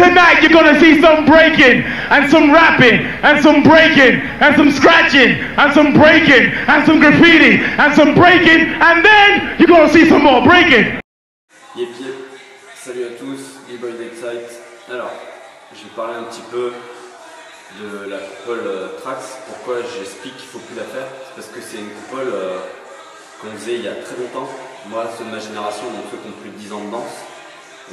Tonight you're gonna see some breaking and some rapping and some breaking and some scratching and some breaking and some graffiti and some breaking, and then you're gonna see some more breaking. Yep, yep. Salut à tous, B-Boy Deadside. Alors, je vais parler un petit peu de la coupole Trax. Pourquoi j'explique qu'il ne faut plus la faire? C'est parce que c'est une coupole qu'on faisait il y a très longtemps. Moi, ceux de ma génération, donc ceux qui ont plus de 10 ans de danse,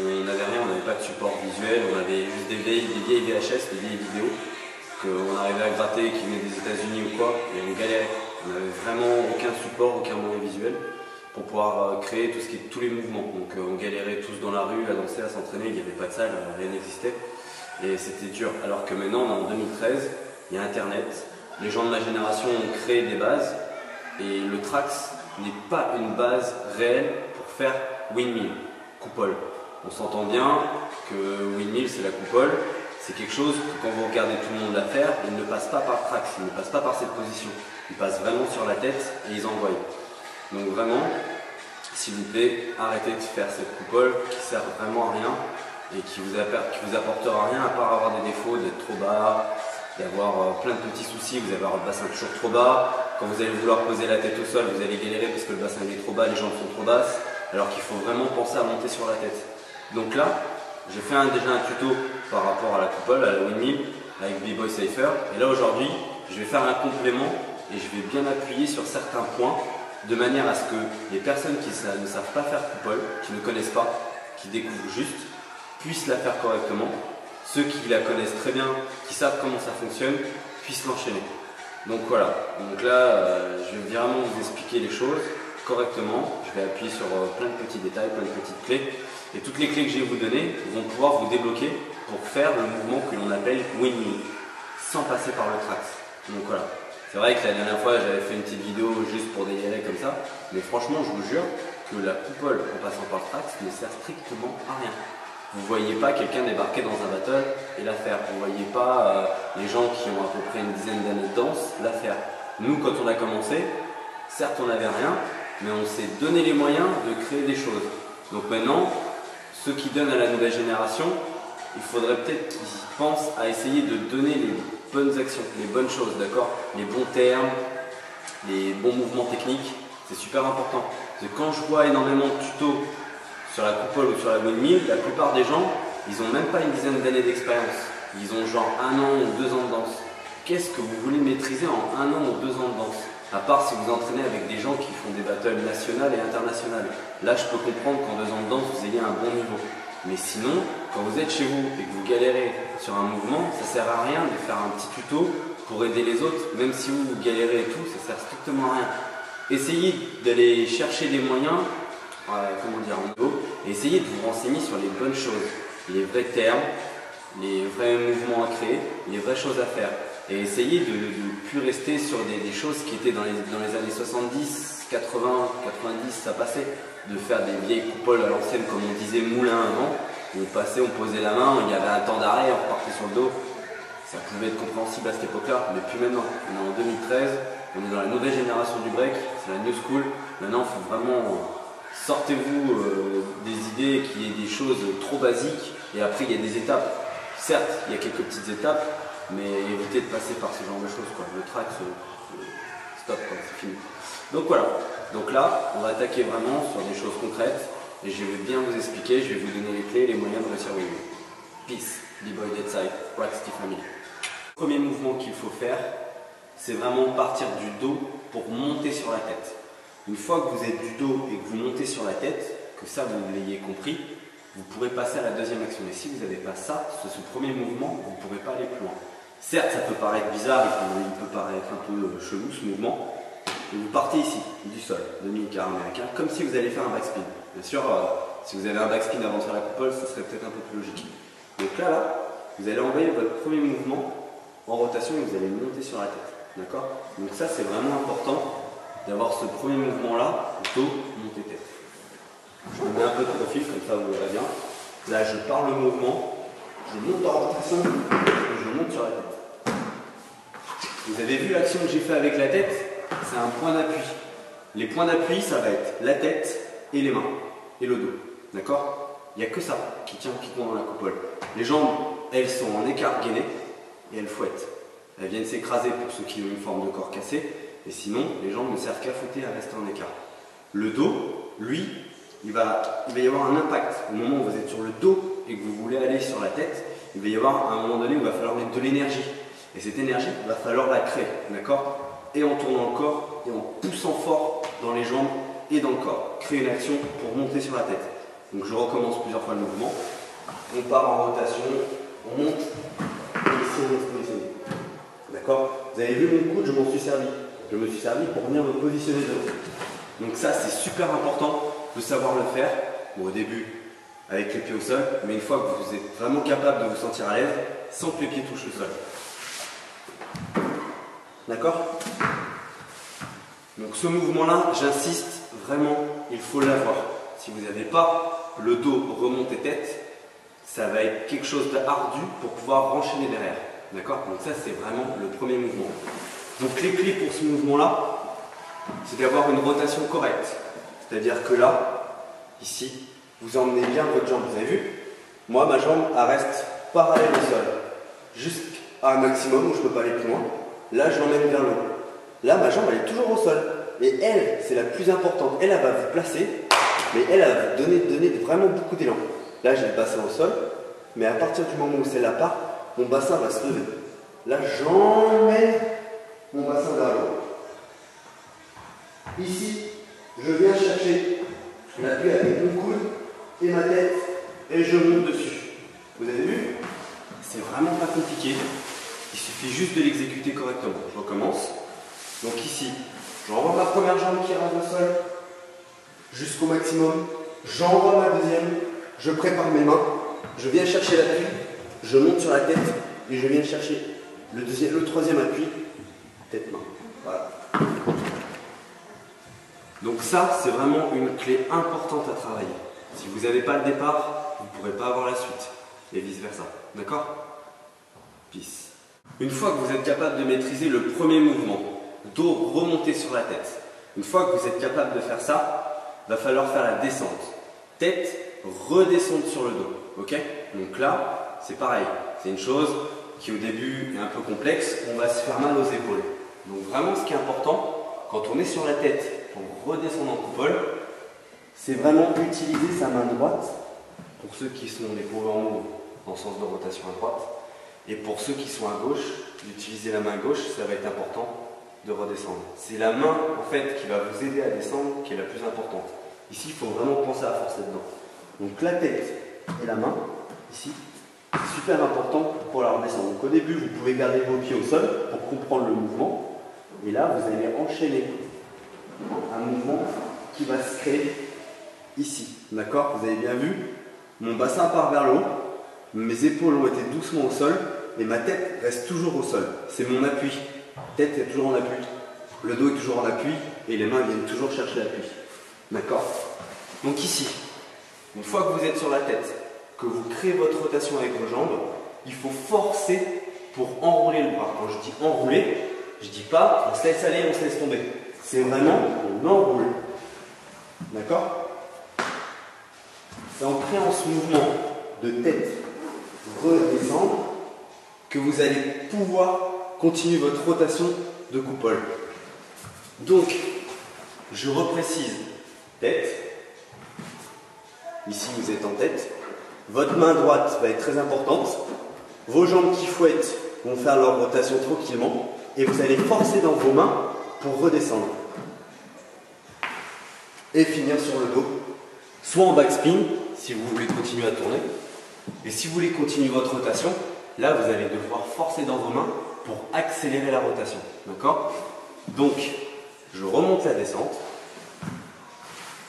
on n'avait rien, on n'avait pas de support visuel, on avait juste des vieilles VHS, des vieilles vidéos qu'on arrivait à gratter, qui venaient des États-Unis ou quoi, et on galérait. On n'avait vraiment aucun support, aucun moyen visuel pour pouvoir créer tous les mouvements. Donc on galérait tous dans la rue à danser, à s'entraîner, il n'y avait pas de salle, rien n'existait. Et c'était dur. Alors que maintenant, on est en 2013, il y a Internet, les gens de ma génération ont créé des bases, et le Trax n'est pas une base réelle pour faire windmill, coupole. On s'entend bien que windmill c'est la coupole, c'est quelque chose que quand vous regardez tout le monde la faire, il ne passe pas par Trax, il ne passe pas par cette position, il passe vraiment sur la tête et ils envoient. Donc vraiment, s'il vous plaît, arrêtez de faire cette coupole qui sert vraiment à rien et qui vous apportera rien à part avoir des défauts, d'être trop bas, d'avoir plein de petits soucis. Vous allez avoir le bassin toujours trop bas. Quand vous allez vouloir poser la tête au sol, vous allez galérer parce que le bassin est trop bas, les jambes sont trop basses, alors qu'il faut vraiment penser à monter sur la tête. Donc là, j'ai fait déjà un tuto par rapport à la coupole, à la windmill, avec B-Boy Cypher. Et là aujourd'hui, je vais faire un complément et je vais bien appuyer sur certains points de manière à ce que les personnes qui ne savent pas faire coupole, qui ne connaissent pas, qui découvrent juste, puissent la faire correctement. Ceux qui la connaissent très bien, qui savent comment ça fonctionne, puissent l'enchaîner. Donc voilà, donc là je vais vraiment vous expliquer les choses correctement. Je vais appuyer sur plein de petits détails, plein de petites clés. Et toutes les clés que je vais vous donner vont pouvoir vous débloquer pour faire le mouvement que l'on appelle windmill, sans passer par le Trax. Donc voilà. C'est vrai que la dernière fois j'avais fait une petite vidéo juste pour délirer comme ça, mais franchement je vous jure que la coupole en passant par le Trax ne sert strictement à rien. Vous ne voyez pas quelqu'un débarquer dans un battle et la faire. Vous ne voyez pas les gens qui ont à peu près une dizaine d'années de danse la faire. Nous quand on a commencé, certes on n'avait rien, mais on s'est donné les moyens de créer des choses. Donc maintenant, ceux qui donnent à la nouvelle génération, il faudrait peut-être qu'ils pensent à essayer de donner les bonnes actions, les bonnes choses, d'accord? Les bons termes, les bons mouvements techniques, c'est super important. Parce que quand je vois énormément de tutos sur la coupole ou sur la windmill, la plupart des gens, ils n'ont même pas une dizaine d'années d'expérience. Ils ont genre 1 an ou 2 ans de danse. Qu'est-ce que vous voulez maîtriser en 1 an ou 2 ans de danse? À part si vous entraînez avec des gens qui font des battles nationales et internationales. Là, je peux comprendre qu'en 2 ans de danse, vous ayez un bon niveau. Mais sinon, quand vous êtes chez vous et que vous galérez sur un mouvement, ça ne sert à rien de faire un petit tuto pour aider les autres. Même si vous galérez et tout, ça ne sert strictement à rien. Essayez d'aller chercher des moyens, comment dire, en niveau, et essayez de vous renseigner sur les bonnes choses, les vrais termes, les vrais mouvements à créer, les vraies choses à faire. Et essayez de ne plus rester sur des choses qui étaient dans les années 70, 80, 90, ça passait. De faire des vieilles coupoles à l'ancienne, comme on disait moulin avant. On passait, on posait la main, il y avait un temps d'arrêt, on repartait sur le dos. Ça pouvait être compréhensible à cette époque-là, mais plus maintenant. On est en 2013, on est dans la nouvelle génération du break, c'est la new school. Maintenant, il faut vraiment, sortez-vous des idées qui est des choses trop basiques, et après il y a des étapes. Certes, il y a quelques petites étapes, mais évitez de passer par ce genre de choses, quoi. Le Trax, stop, c'est fini. Donc voilà, donc là, on va attaquer vraiment sur des choses concrètes, et je vais bien vous expliquer, je vais vous donner les clés et les moyens de réussir windmill. Peace, B-Boy Deadside, Trax Family. Le premier mouvement qu'il faut faire, c'est vraiment partir du dos pour monter sur la tête. Une fois que vous êtes du dos et que vous montez sur la tête, que ça vous l'ayez compris, vous pourrez passer à la deuxième action. Mais si vous n'avez pas ça, ce premier mouvement, vous ne pourrez pas aller plus loin. Certes, ça peut paraître bizarre, il peut paraître un peu chelou ce mouvement. Et vous partez ici, du sol, demi-quart américain, comme si vous allez faire un backspin. Bien sûr, si vous avez un backspin avant de faire la coupole, ce serait peut-être un peu plus logique. Donc là, vous allez envoyer votre premier mouvement en rotation et vous allez monter sur la tête. D'accord? Donc ça, c'est vraiment important d'avoir ce premier mouvement-là, dos, montée tête. Je me mets un peu de profil, comme ça vous verrez bien. Là, je pars le mouvement, je monte en rotation et je monte sur la tête. Vous avez vu l'action que j'ai fait avec la tête? C'est un point d'appui. Les points d'appui, ça va être la tête et les mains et le dos. D'accord? il n'y a que ça qui tient qui compte dans la coupole. Les jambes, elles sont en écart gainé et elles fouettent. Elles viennent s'écraser pour ceux qui ont une forme de corps cassé, et sinon, les jambes ne servent qu'à fouetter et à rester en écart. Le dos, lui, il va y avoir un impact. Au moment où vous êtes sur le dos et que vous voulez aller sur la tête, il va y avoir un moment donné où il va falloir mettre de l'énergie. Et cette énergie, il va falloir la créer, d'accord? Et en tournant le corps et en poussant fort dans les jambes et dans le corps. Créer une action pour monter sur la tête. Donc je recommence plusieurs fois le mouvement. On part en rotation, on monte, positionner. D'accord? Vous avez vu mon coude, je m'en suis servi. Je me suis servi pour venir me positionner devant. Donc ça, c'est super important de savoir le faire. Bon, au début, avec les pieds au sol, mais une fois que vous êtes vraiment capable de vous sentir à l'aise, sans que les pieds touchent le sol. D'accord? Donc ce mouvement-là, j'insiste, vraiment, il faut l'avoir. Si vous n'avez pas le dos remonté tête, ça va être quelque chose d'ardu pour pouvoir enchaîner derrière. D'accord? Donc ça, c'est vraiment le premier mouvement. Donc les clés pour ce mouvement-là, c'est d'avoir une rotation correcte. C'est-à-dire que là, ici, vous emmenez bien votre jambe. Vous avez vu? Moi, ma jambe, elle reste parallèle au sol. Jusqu'à un maximum où je ne peux pas aller plus loin. Là, je l'emmène vers le haut. Là, ma jambe, elle est toujours au sol. Et elle, c'est la plus importante. Elle, elle va vous placer, mais elle va vous donner vraiment beaucoup d'élan. Là, j'ai le bassin au sol, mais à partir du moment où celle-là part, mon bassin va se lever. Là, j'emmène mon bassin vers le haut. Ici, je viens chercher l'appui avec mon coude et ma tête, et je monte dessus. Vous avez vu? C'est vraiment pas compliqué. Il suffit juste de l'exécuter correctement. Je recommence. Donc ici, j'envoie ma première jambe qui rentre au sol jusqu'au maximum. J'envoie ma deuxième. Je prépare mes mains. Je viens chercher l'appui. Je monte sur la tête et je viens chercher le troisième appui. Tête-main. Voilà. Donc ça, c'est vraiment une clé importante à travailler. Si vous n'avez pas le départ, vous ne pourrez pas avoir la suite. Et vice versa. D'accord? Peace. Une fois que vous êtes capable de maîtriser le premier mouvement, dos remonté sur la tête, une fois que vous êtes capable de faire ça, il va falloir faire la descente. Tête, redescendre sur le dos. Ok? Donc là, c'est pareil. C'est une chose qui au début est un peu complexe. On va se faire mal aux épaules. Donc vraiment, ce qui est important, quand on est sur la tête pour redescendre en coupole, c'est vraiment utiliser sa main droite, pour ceux qui sont les pauvres en haut, en sens de rotation à droite, et pour ceux qui sont à gauche, d'utiliser la main gauche, ça va être important de redescendre. C'est la main en fait qui va vous aider à descendre qui est la plus importante. Ici, il faut vraiment penser à forcer dedans. Donc la tête et la main, ici, c'est super important pour la redescendre. Donc au début, vous pouvez garder vos pieds au sol pour comprendre le mouvement. Et là, vous allez enchaîner un mouvement qui va se créer ici. D'accord? Vous avez bien vu, mon bassin part vers le haut, mes épaules ont été doucement au sol et ma tête reste toujours au sol. C'est mon appui. Tête est toujours en appui, le dos est toujours en appui et les mains viennent toujours chercher l'appui. D'accord? Donc ici, une fois que vous êtes sur la tête, que vous créez votre rotation avec vos jambes, il faut forcer pour enrouler le bras. Quand je dis enrouler, je ne dis pas on se laisse aller, on se laisse tomber. C'est vraiment on enroule. D'accord? C'est en créant ce mouvement de tête redescendre que vous allez pouvoir continuer votre rotation de coupole. Donc, je reprécise tête. Ici, vous êtes en tête. Votre main droite va être très importante. Vos jambes qui fouettent vont faire leur rotation tranquillement. Et vous allez forcer dans vos mains pour redescendre. Et finir sur le dos. Soit en backspin, si vous voulez continuer à tourner. Et si vous voulez continuer votre rotation, là, vous allez devoir forcer dans vos mains pour accélérer la rotation. D'accord? Donc, je remonte la descente.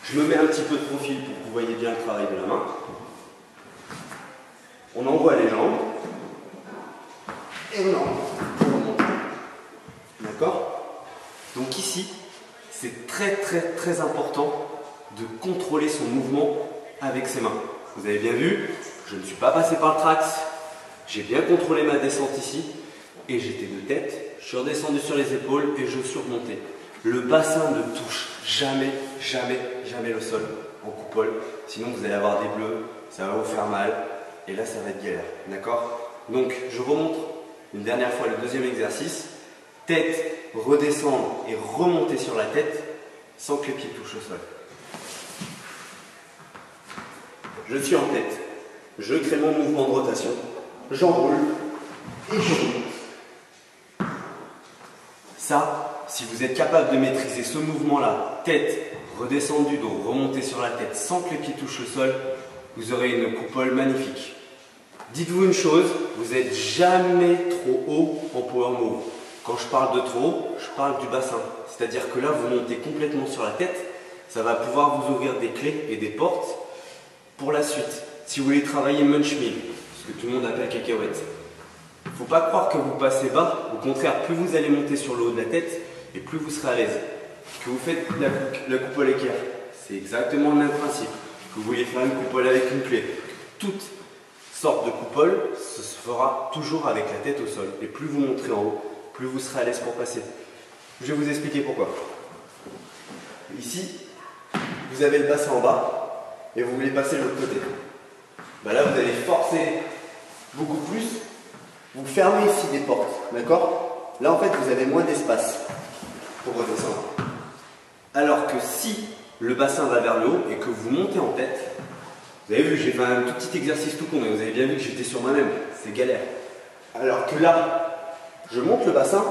Je me mets un petit peu de profil pour que vous voyez bien le travail de la main. On envoie les jambes. Et on remonte. D'accord? Donc ici, c'est très important de contrôler son mouvement avec ses mains. Vous avez bien vu, je ne suis pas passé par le trax. J'ai bien contrôlé ma descente ici. Et j'étais de tête. Je suis redescendu sur les épaules et je suis remonté. Le bassin ne touche jamais le sol en coupole. Sinon, vous allez avoir des bleus. ça va vous faire mal, et là ça va être galère, d'accord? Donc je remonte une dernière fois le deuxième exercice, tête, redescendre et remonter sur la tête, sans que les pieds touchent au sol. Je suis en tête, je crée mon mouvement de rotation, j'enroule et je remonte. Ça, si vous êtes capable de maîtriser ce mouvement-là, tête, redescendre du dos, remonter sur la tête sans que les pieds touchent le sol, vous aurez une coupole magnifique. Dites-vous une chose, vous n'êtes jamais trop haut en power move. Quand je parle de trop haut, je parle du bassin. C'est-à-dire que là, vous montez complètement sur la tête, ça va pouvoir vous ouvrir des clés et des portes pour la suite. Si vous voulez travailler munch meal, ce que tout le monde appelle cacahuète, il ne faut pas croire que vous passez bas. Au contraire, plus vous allez monter sur le haut de la tête, et plus vous serez à l'aise. Que vous faites la coupole équerre, c'est exactement le même principe. Que vous voulez faire une coupole avec une clé, toute sorte de coupole, ce se fera toujours avec la tête au sol. Et plus vous monterez en haut, plus vous serez à l'aise pour passer. Je vais vous expliquer pourquoi. Ici, vous avez le bassin en bas, et vous voulez passer de l'autre côté. Ben là, vous allez forcer beaucoup plus. Vous fermez ici des portes, d'accord? Là, en fait, vous avez moins d'espace pour redescendre. Alors que si le bassin va vers le haut et que vous montez en tête, vous avez vu, j'ai fait un tout petit exercice tout con, mais vous avez bien vu que j'étais sur moi-même, c'est galère. Alors que là, je monte le bassin,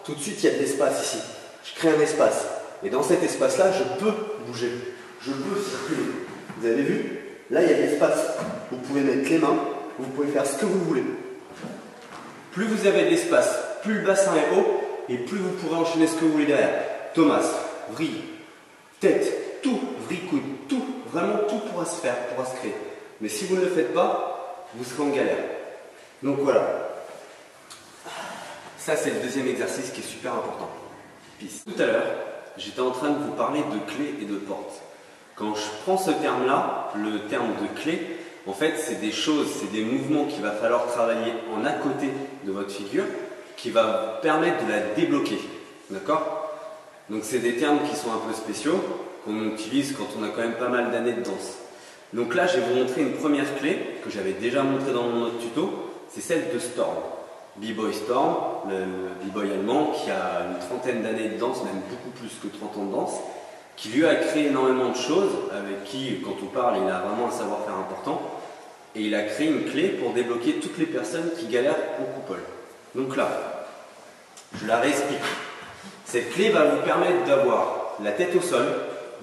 tout de suite il y a de l'espace ici. Je crée un espace. Et dans cet espace-là, je peux bouger, je peux circuler. Vous avez vu? Là, il y a de l'espace. Vous pouvez mettre les mains, vous pouvez faire ce que vous voulez. Plus vous avez de l'espace, plus le bassin est haut, et plus vous pourrez enchaîner ce que vous voulez derrière. Thomas, vrille, tête, tout, vrille coude, tout, vraiment tout pourra se faire, pourra se créer. Mais si vous ne le faites pas, vous serez en galère. Donc voilà. Ça, c'est le deuxième exercice qui est super important. Peace. Tout à l'heure, j'étais en train de vous parler de clés et de portes. Quand je prends ce terme-là, le terme de clé, en fait, c'est des choses, c'est des mouvements qu'il va falloir travailler en à côté de votre figure, qui va vous permettre de la débloquer. D'accord? Donc c'est des termes qui sont un peu spéciaux, qu'on utilise quand on a quand même pas mal d'années de danse. Donc là, je vais vous montrer une première clé, que j'avais déjà montrée dans mon autre tuto, c'est celle de Storm. B-Boy Storm, le B-Boy allemand, qui a une trentaine d'années de danse, même beaucoup plus que 30 ans de danse, qui lui a créé énormément de choses, avec qui, quand on parle, il a vraiment un savoir-faire important, et il a créé une clé pour débloquer toutes les personnes qui galèrent en coupole. Donc là, je la réexplique. Cette clé va vous permettre d'avoir la tête au sol,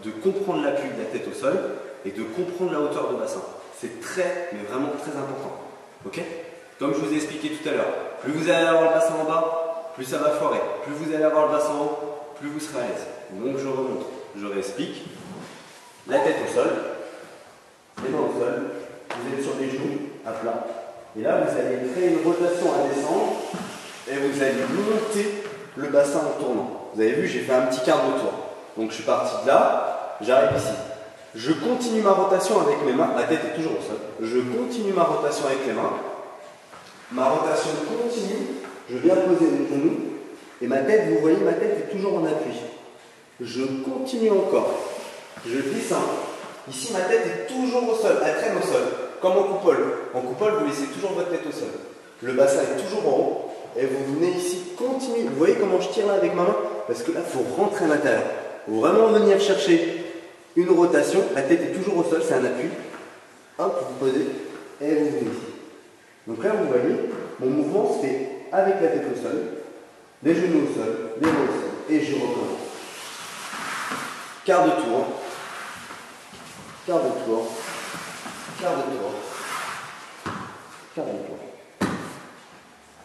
de comprendre l'appui de la tête au sol et de comprendre la hauteur de bassin. C'est très, mais vraiment très important. Ok? Comme je vous ai expliqué tout à l'heure, plus vous allez avoir le bassin en bas, plus ça va foirer. Plus vous allez avoir le bassin en haut, plus vous serez à l'aise. Donc je remonte, je réexplique. La tête au sol, les mains au sol, vous êtes sur les genoux à plat. Et là, vous allez créer une rotation à descendre et vous allez monter le bassin en tournant. Vous avez vu, j'ai fait un petit quart de tour. Donc je suis parti de là, j'arrive ici. Je continue ma rotation avec mes mains, la tête est toujours au sol. Je continue ma rotation avec les mains. Ma rotation continue, je viens poser les genoux et ma tête, vous voyez, ma tête est toujours en appui. Je continue encore. Je descends. Ici, ma tête est toujours au sol, elle traîne au sol, comme en coupole. En coupole, vous laissez toujours votre tête au sol. Le bassin est toujours en haut. Et vous venez ici, continuez. Vous voyez comment je tire là avec ma main? Parce que là, il faut rentrer à l'intérieur. Il faut vraiment venir chercher une rotation. La tête est toujours au sol, c'est un appui. Hop, vous posez et vous venez ici. Donc là, vous voyez, mon mouvement se fait avec la tête au sol, les genoux au sol, les mains au sol. Et je recommence. Quart de tour. Quart de tour. Quart de tour. Quart de tour.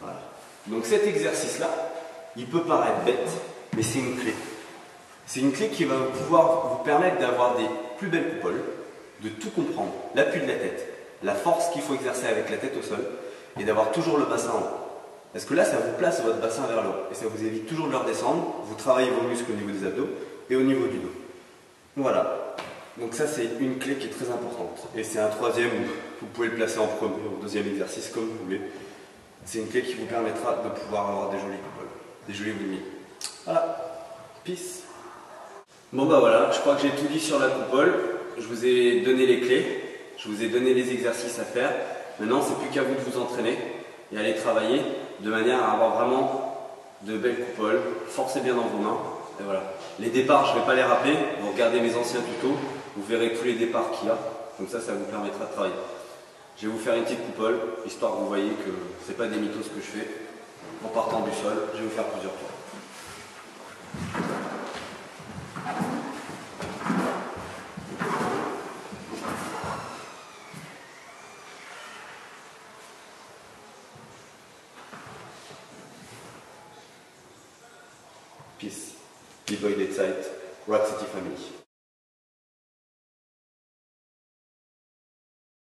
Voilà. Donc cet exercice-là, il peut paraître bête, mais c'est une clé. C'est une clé qui va pouvoir vous permettre d'avoir des plus belles coupoles, de tout comprendre, l'appui de la tête, la force qu'il faut exercer avec la tête au sol, et d'avoir toujours le bassin en haut. Parce que là, ça vous place votre bassin vers le haut, et ça vous évite toujours de le redescendre, vous travaillez vos muscles au niveau des abdos, et au niveau du dos. Voilà. Donc ça, c'est une clé qui est très importante. Et c'est un troisième, vous pouvez le placer en premier ou deuxième exercice, comme vous voulez. C'est une clé qui vous permettra de pouvoir avoir des jolies coupoles, des jolis windmills. Voilà, peace. Bon bah voilà, je crois que j'ai tout dit sur la coupole. Je vous ai donné les clés. Je vous ai donné les exercices à faire. Maintenant, c'est plus qu'à vous de vous entraîner et aller travailler de manière à avoir vraiment de belles coupoles. Forcez bien dans vos mains. Et voilà. Les départs, je ne vais pas les rappeler. Vous regardez mes anciens tutos, vous verrez tous les départs qu'il y a. Comme ça vous permettra de travailler. Je vais vous faire une petite coupole, histoire que vous voyez que ce n'est pas des mythos ce que je fais. En partant du sol, je vais vous faire plusieurs tours. Peace. B-Boy Dead Site, Rock City Family.